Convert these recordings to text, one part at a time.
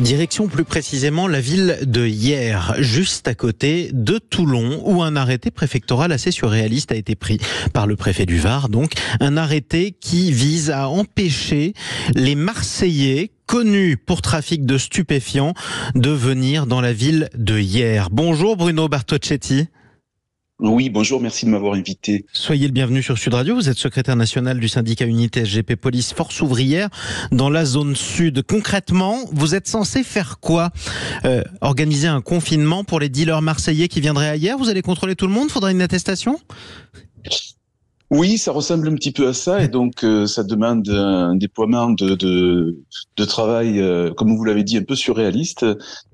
Direction plus précisément la ville de Hyères, juste à côté de Toulon, où un arrêté préfectoral assez surréaliste a été pris par le préfet du Var. Donc un arrêté qui vise à empêcher les Marseillais connus pour trafic de stupéfiants de venir dans la ville de Hyères. Bonjour Bruno Bartocchetti. Oui, bonjour, merci de m'avoir invité. Soyez le bienvenu sur Sud Radio. Vous êtes secrétaire national du syndicat Unité SGP Police Force Ouvrière dans la zone sud. Concrètement, vous êtes censé faire quoi ? Organiser un confinement pour les dealers marseillais qui viendraient à Hyères ? Vous allez contrôler tout le monde ? Faudra une attestation ? Oui, ça ressemble un petit peu à ça, et donc ça demande un déploiement de travail, comme vous l'avez dit, un peu surréaliste,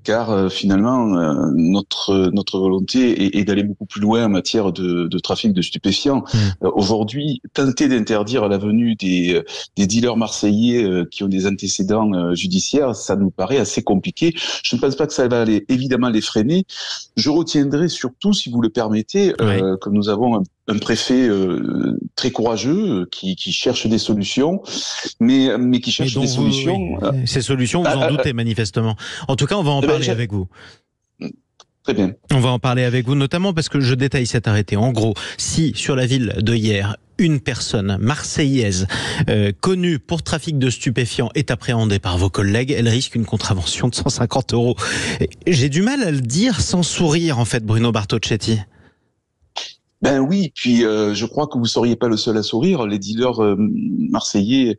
car finalement notre volonté est d'aller beaucoup plus loin en matière de trafic de stupéfiants. Aujourd'hui, tenter d'interdire la venue des dealers marseillais qui ont des antécédents judiciaires, ça nous paraît assez compliqué. Je ne pense pas que ça va évidemment les freiner. Je retiendrai surtout, si vous le permettez, que nous avons un préfet très courageux qui cherche des solutions, mais qui cherche des solutions. Oui. Ces solutions, vous en doutez manifestement. En tout cas, on va en parler avec vous. Très bien. On va en parler avec vous, notamment parce que je détaille cet arrêté. En gros, si sur la ville de Hyères, une personne marseillaise connue pour trafic de stupéfiants est appréhendée par vos collègues, elle risque une contravention de 150 €. J'ai du mal à le dire sans sourire, en fait, Bruno Bartocchetti. Ben oui, puis je crois que vous seriez pas le seul à sourire. Les dealers marseillais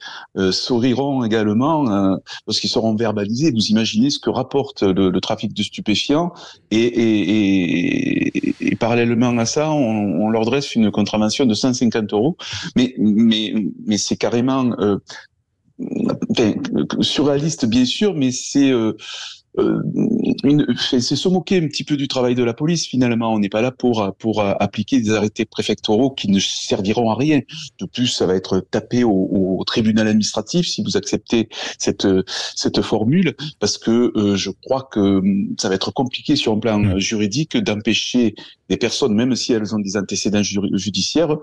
souriront également lorsqu'ils seront verbalisés. Vous imaginez ce que rapporte le trafic de stupéfiants et parallèlement à ça, on leur dresse une contravention de 150 €. Mais c'est carrément surréaliste bien sûr, mais c'est se moquer un petit peu du travail de la police. Finalement, on n'est pas là pour appliquer des arrêtés préfectoraux qui ne serviront à rien. De plus, ça va être tapé au tribunal administratif si vous acceptez cette formule, parce que je crois que ça va être compliqué sur un plan juridique d'empêcher des personnes, même si elles ont des antécédents judiciaires,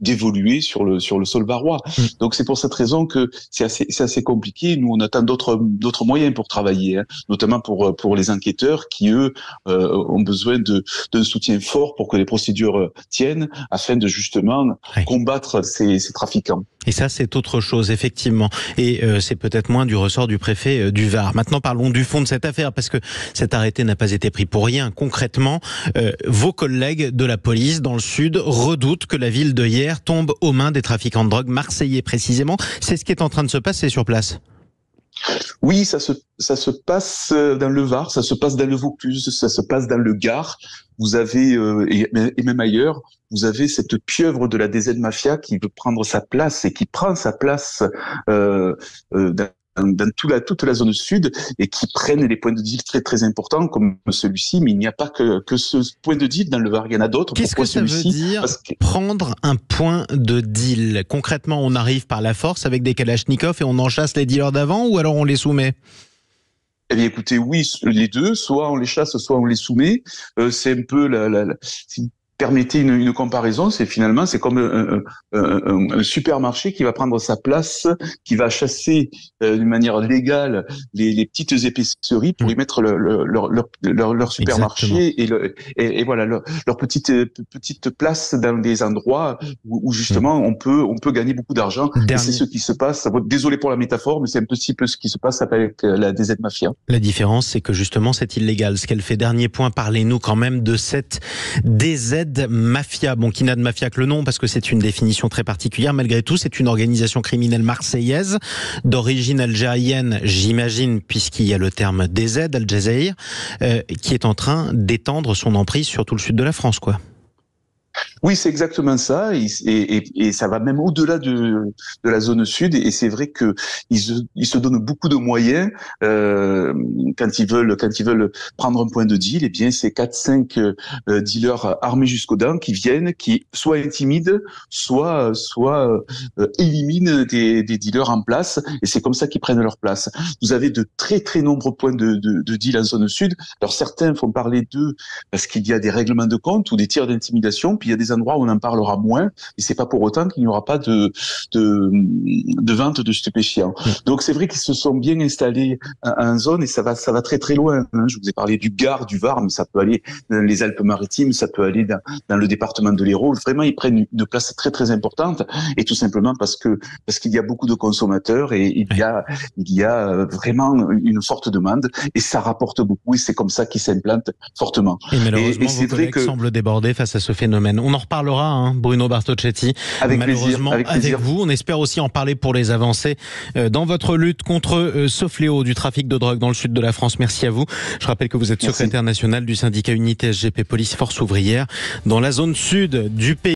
d'évoluer sur le sol varois. Donc c'est pour cette raison que c'est assez compliqué. Nous, on attend d'autres moyens pour travailler, notamment pour les enquêteurs qui, eux, ont besoin d'un soutien fort pour que les procédures tiennent, afin de justement combattre ces trafiquants. Et ça, c'est autre chose, effectivement. Et c'est peut-être moins du ressort du préfet du Var. Maintenant, parlons du fond de cette affaire, parce que cet arrêté n'a pas été pris pour rien. Concrètement, vos collègues de la police dans le Sud redoutent que la ville de Hyères tombe aux mains des trafiquants de drogue marseillais, précisément. C'est ce qui est en train de se passer sur place. Oui, ça se passe dans le Var, ça se passe dans le Vaucluse, ça se passe dans le Gard. Vous avez, et même ailleurs, vous avez cette pieuvre de la DZ Mafia qui veut prendre sa place et qui prend sa place dans toute la zone sud, et qui prennent les points de deal très très importants comme celui-ci. Mais il n'y a pas que ce point de deal dans le Var, il y en a d'autres. Qu'est-ce que ça veut dire prendre un point de deal ? Concrètement, on arrive par la force avec des kalachnikovs et on en chasse les dealers d'avant, ou alors on les soumet ? Eh bien, écoutez, oui, les deux. Soit on les chasse, soit on les soumet. C'est un peu permettez une comparaison, c'est comme un supermarché qui va prendre sa place, qui va chasser d'une manière légale les petites épiceries pour y mettre leur supermarché et voilà leur petite place dans des endroits où justement on peut gagner beaucoup d'argent. Et c'est ce qui se passe. Désolé pour la métaphore, mais c'est un petit peu ce qui se passe avec la DZ Mafia. La différence, c'est que justement c'est illégal. Ce qu'elle fait, dernier point, parlez-nous quand même de cette DZ Mafia, qui n'a de mafia que le nom, parce que c'est une définition très particulière. Malgré tout, c'est une organisation criminelle marseillaise d'origine algérienne, j'imagine, puisqu'il y a le terme DZ, Al-Jazair, qui est en train d'étendre son emprise sur tout le sud de la France, quoi. Oui, c'est exactement ça, et ça va même au-delà de la zone sud, et c'est vrai que ils se donnent beaucoup de moyens quand ils veulent prendre un point de deal. Eh bien, c'est 4-5 dealers armés jusqu'aux dents qui viennent, qui soit intimident, soit éliminent des dealers en place, et c'est comme ça qu'ils prennent leur place. Vous avez de très très nombreux points de deal en zone sud. Alors certains font parler d'eux parce qu'il y a des règlements de compte ou des tirs d'intimidation, puis il y a des des endroits où on en parlera moins, et c'est pas pour autant qu'il n'y aura pas de vente de stupéfiants. Donc c'est vrai qu'ils se sont bien installés en zone, et ça va très très loin. Je vous ai parlé du Gard, du Var, mais ça peut aller dans les Alpes-Maritimes, ça peut aller dans le département de l'Hérault. Vraiment, ils prennent une place très très importante, et tout simplement parce qu'il y a beaucoup de consommateurs, et il y a vraiment une forte demande, et ça rapporte beaucoup, et c'est comme ça qu'ils s'implantent fortement. Et malheureusement, vos collègues semblent débordés face à ce phénomène. On en reparlera, Bruno Bartocchetti. Malheureusement, avec vous. On espère aussi en parler pour les avancées dans votre lutte contre ce fléau du trafic de drogue dans le sud de la France. Merci à vous. Je rappelle que vous êtes secrétaire national du syndicat Unité SGP Police Force Ouvrière dans la zone sud du pays.